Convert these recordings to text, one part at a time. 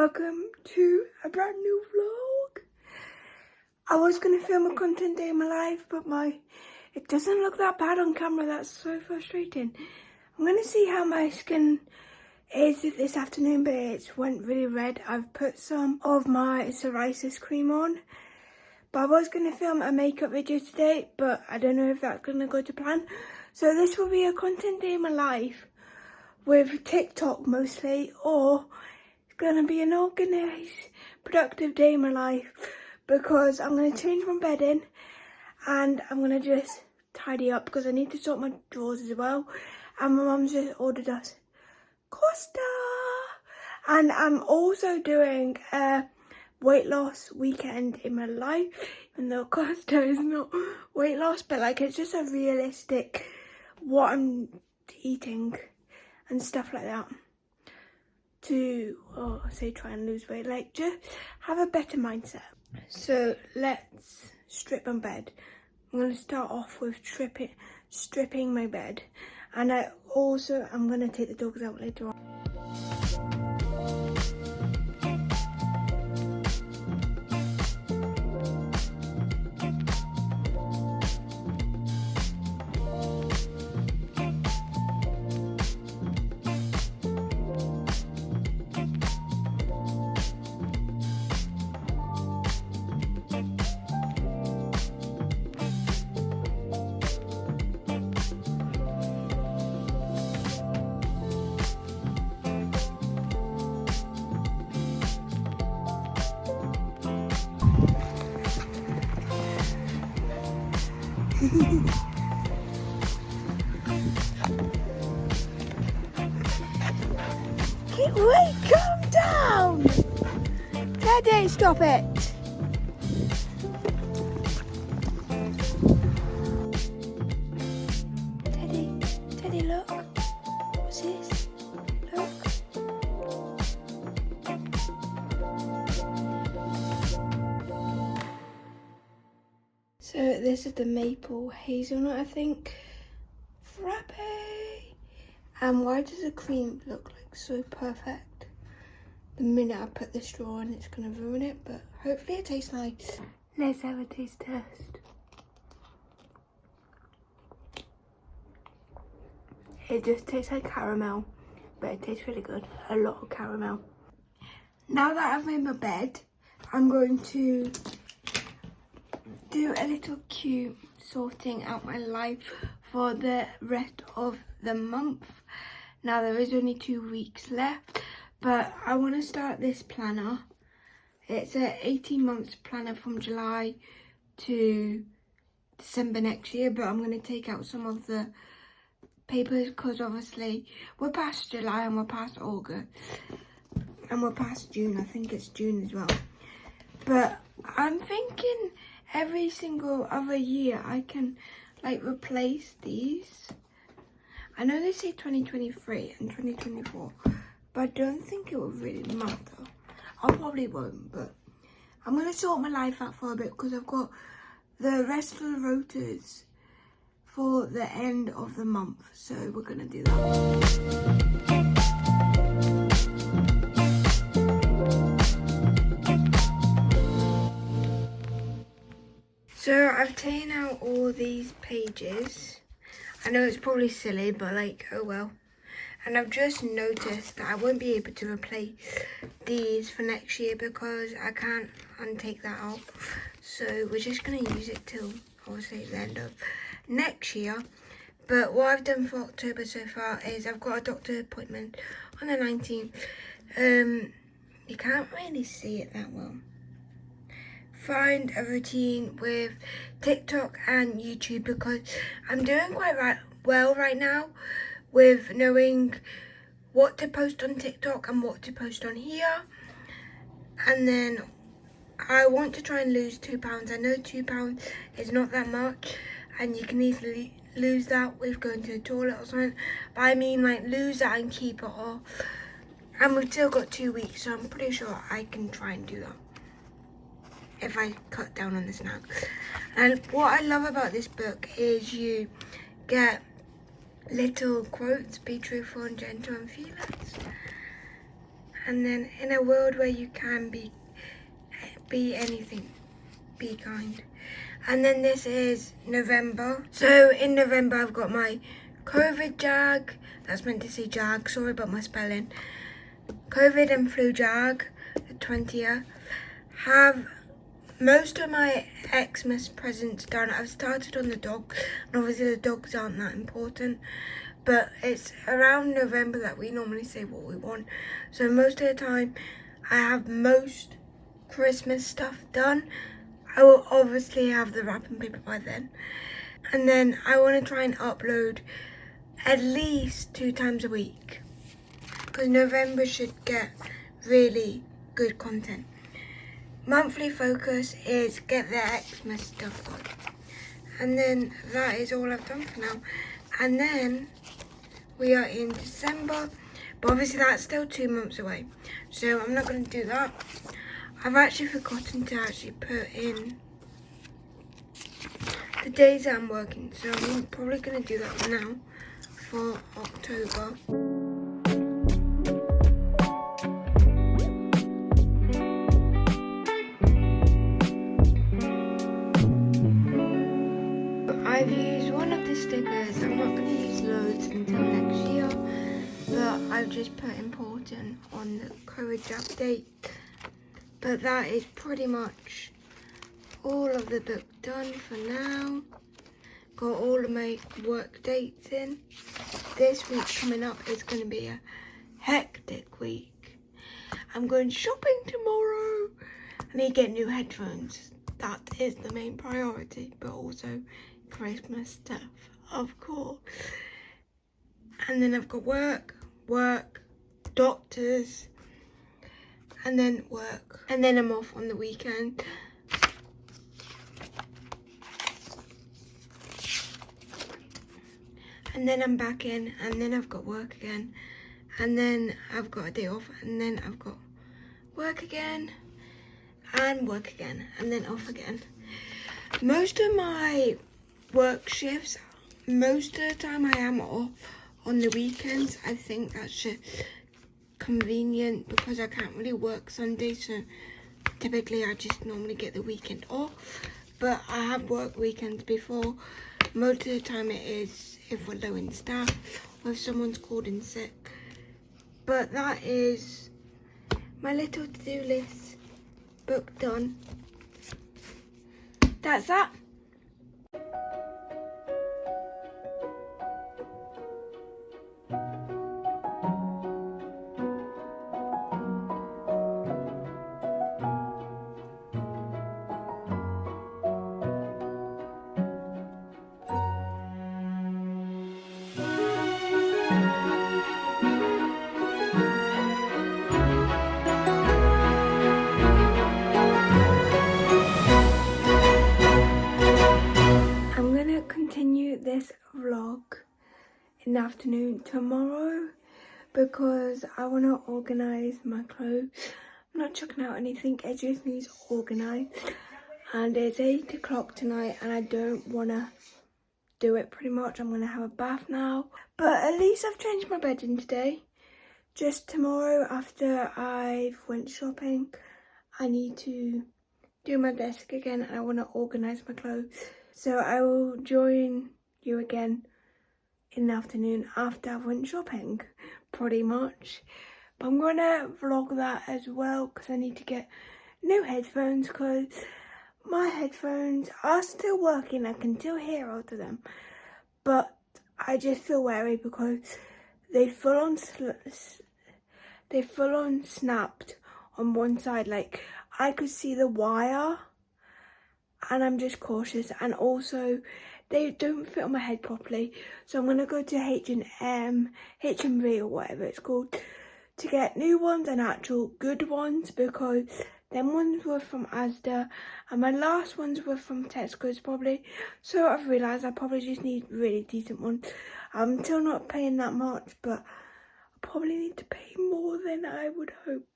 Welcome to a brand new vlog. I was going to film a content day in my life, but it doesn't look that bad on camera. That's so frustrating. I'm going to see how my skin is this afternoon, but it's went really red. I've put some of my psoriasis cream on, but I was going to film a makeup video today, but I don't know if that's going to go to plan. So this will be a content day in my life with TikTok mostly, or it's going to be an organised, productive day in my life, because I'm going to change my bedding and I'm going to just tidy up because I need to sort my drawers as well. And my mum's just ordered us Costa. And I'm also doing a weight loss weekend in my life, even though Costa is not weight loss, but like it's just a realistic what I'm eating and stuff like that to try and lose weight, like just have a better mindset. So let's strip my bed. I'm going to start off with stripping my bed, and I'm going to take the dogs out later on. Wait, calm down! Teddy, stop it! Teddy, look. What's this? Look. So this is the maple hazelnut, I think. Frappe! And why does the cream look like so perfect? The minute I put the straw in, it's going to ruin it, but hopefully it tastes nice. Let's have a taste test. It just tastes like caramel, but it tastes really good. A lot of caramel. Now that I've made my bed, I'm going to do a little cute sorting out my life for the rest of the month. Now there is only 2 weeks left, but I want to start this planner. It's a 18 months planner from July to December next year, but I'm going to take out some of the papers because obviously we're past July and we're past August and we're past June. I think it's June as well, but I'm thinking every single other year I can like replace these. I know they say 2023 and 2024, but I don't think it will really matter. I probably won't, but I'm going to sort my life out for a bit because I've got the rest of the rotors for the end of the month, so we're going to do that. So I've taken out all these pages. I know it's probably silly, but like, oh well. And I've just noticed that I won't be able to replace these for next year because I can't untake that out. So we're just going to use it till obviously the end of next year. But what I've done for October so far is I've got a doctor appointment on the 19th. You can't really see it that well. Find a routine with TikTok and YouTube because I'm doing quite well right now with knowing what to post on TikTok and what to post on here. And then I want to try and lose 2 pounds. I know 2 pounds is not that much and you can easily lose that with going to the toilet or something, but I mean like lose that and keep it off. And we've still got 2 weeks, so I'm pretty sure I can try and do that if I cut down on the snacks. And what I love about this book is you get little quotes, be truthful and gentle and fearless. And then in a world where you can be anything, be kind. And then this is November. So in November I've got my COVID jag. That's meant to say jag, sorry about my spelling. COVID and flu jag, the 20th. Have most of my Xmas presents done. I've started on the dog, and obviously the dogs aren't that important. But it's around November that we normally say what we want. So most of the time I have most Christmas stuff done. I will obviously have the wrapping paper by then. And then I want to try and upload at least 2 times a week, because November should get really good content. Monthly focus is get the Xmas stuff on. And then that is all I've done for now. And then we are in December, but obviously that's still 2 months away. So I'm not going to do that. I've actually forgotten to actually put in the days that I'm working. So I'm probably going to do that now for October. I've used one of the stickers. I'm not going to use loads until next year, but I've just put important on the COVID jab date. But that is pretty much all of the book done for now. Got all of my work dates in. This week coming up is going to be a hectic week. I'm going shopping tomorrow. I need to get new headphones. That is the main priority, but also Christmas stuff, of course. And then I've got work, doctors, and then work. And then I'm off on the weekend. And then I'm back in, and then I've got work again. And then I've got a day off, and then I've got work again, and work again, and then off again. Most of my work shifts, most of the time I am off on the weekends. I think that's just convenient because I can't really work Sunday, so typically I just normally get the weekend off. But I have worked weekends before. Most of the time it is if we're low in staff or if someone's called in sick. But that is my little to-do list, book done. That's that. Continue this vlog in the afternoon tomorrow because I want to organise my clothes. I'm not chucking out anything, it just needs organised. And it's 8 o'clock tonight and I don't want to do it pretty much. I'm going to have a bath now. But at least I've changed my bedding today. Just tomorrow after I've went shopping, I need to do my desk again and I want to organise my clothes. So I will join you again in the afternoon after I went shopping, pretty much. But I'm going to vlog that as well because I need to get new headphones because my headphones are still working. I can still hear out of them. But I just feel wary because they full on snapped on one side. Like I could see the wire. And I'm just cautious, and also they don't fit on my head properly, so I'm gonna go to HMV or whatever it's called to get new ones and actual good ones, because them ones were from Asda and my last ones were from Tesco's probably. So I've realised I probably just need really decent ones. I'm still not paying that much, but I probably need to pay more than I would hope.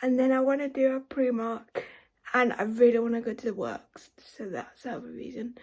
And then I want to do a Primark. And I really want to go to the works, so that's the other reason.